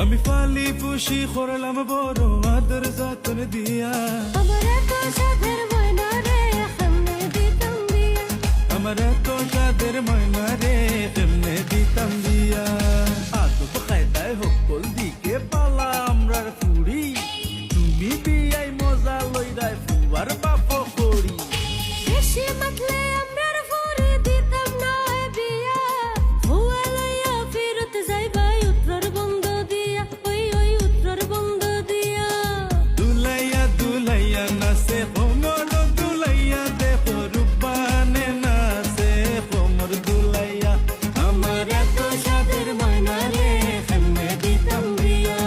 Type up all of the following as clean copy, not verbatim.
আমি ফালি পুষি করলাম বড় আদর যত্ন দিয়া আমার এত সাধের ময়না রে কেমনে দিতাম দিয়া আমার এত সাদের ময়না রে কেমনে দিতাম দিয়া আদব কায়দায় সকল দিকে পালা আমরার ফুড়ি তুমি বিয়াই মজা লইরাই ফুয়ার বাপ করি বেশি মাতলে আমরার ফুরি দিতাম না বিয়া হুয়া লইয়া ফিরত যাইবা উত্তর বন্ধ দিয়া ওই উত্তর বন্ধ দিয়া দুলাইয়া দুলাইয়া নাচে কোমর দুলাইয়া দেখো রূপানে নাচে কোমর দুলাইয়া আমার এত সাধের ময়না রে কেমনে দিতাম দিয়া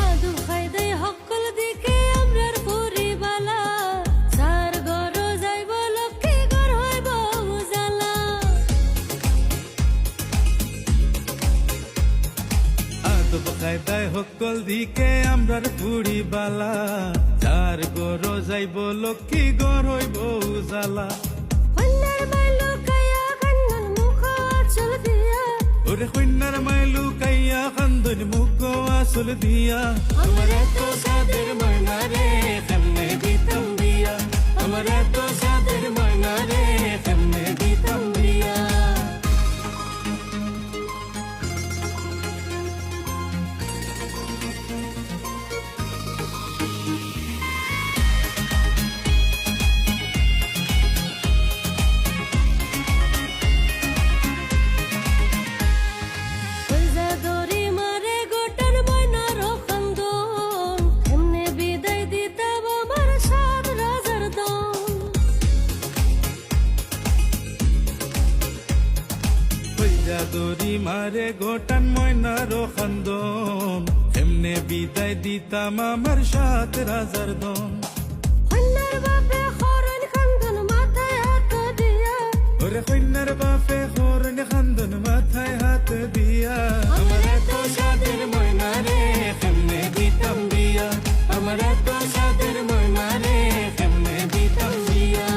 আদু খাইদাই হকল দিকে আমরার ফুরি বালা সার ঘর যাইব লক্ষ্মী ঘর হইব উজালা আদব কায়দায় সকল দিকে আমরার ফুড়ি বালা যার গর যাইব লক্ষ্মী গর হইব উজালা কন্যার মাইলো কায়া কান্নন মুখ আচল দিয়া ওরে কন্যার মাইলু কাইয়া কান্দন মুখ আসল দিয়া আমার এত সাধের ময়না রে কেমনে দিতাম দিয়া আমার এত সাধের ময়না রে কেমনে দিতাম দিয়া কইজা দড়ি মারে গোটার ময়নার খান্দন কেমনে বিদায় দিতাম আমার সাত রাজার দন কইরা দড়ি মারে গোটান ময়নার খান্দন এমনে বিদায় দিতাম আমার সাত রাজার দন কন্যার বাপে খরণ খান্দন মাথায় হাত দিয়া ওরে কন্যার বাপে হরণ খান্দন মাথায় হাত দিয়া আমার এত সাধের ময়না রে কেমনে দিতাম দিয়া আমার এত সাধের ময়না রে কেমনে দিতাম দিয়া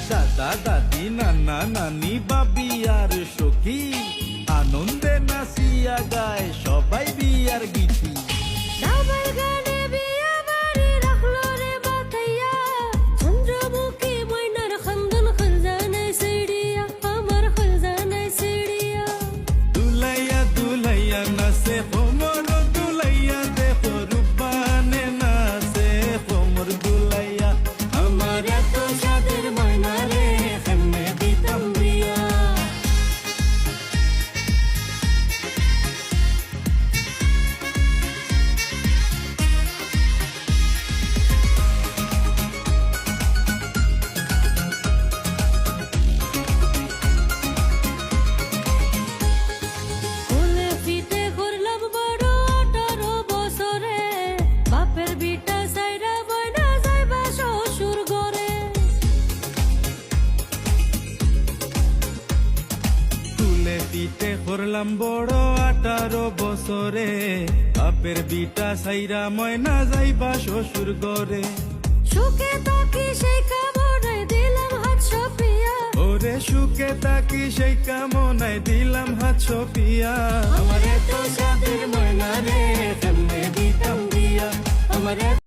দাদা দাদি নানা নানি বাবি আর সখী আনন্দে নাচিয়া গায় সবাই বিয়ার গীতি সবার গানে বিয়া বাড়ি রাখলো রে বাতাইয়া চন্দ্রমুখী ময়নার খান্দন খলজানাই সিড়িয়া আমার খলজানাই সিড়িয়া দুলাইয়া দুলাইয়া নাচে কোমর দুলাইয়া দেখো রূপানে নাচে কোমর দুলাইয়া আমার এত সাধের ময়না রে কেমনে দিতাম দিয়া ফুলে ফিতে করলাম বড় 18 বছরে বাপের বিটা সাইরা বয়না যাইবা শ্বশুর ঘরে তুলে পিঠে করলাম বড় 18 বছরে বাপের বিটা সাইরা ময়না যাইবা শ্বশুর ঘরে সুখে তাকি সেই কামড়াই দিলাম হাত সপিয়া ওরে সুখে তাকি সেই কামনায় দিলাম হাত সপিয়া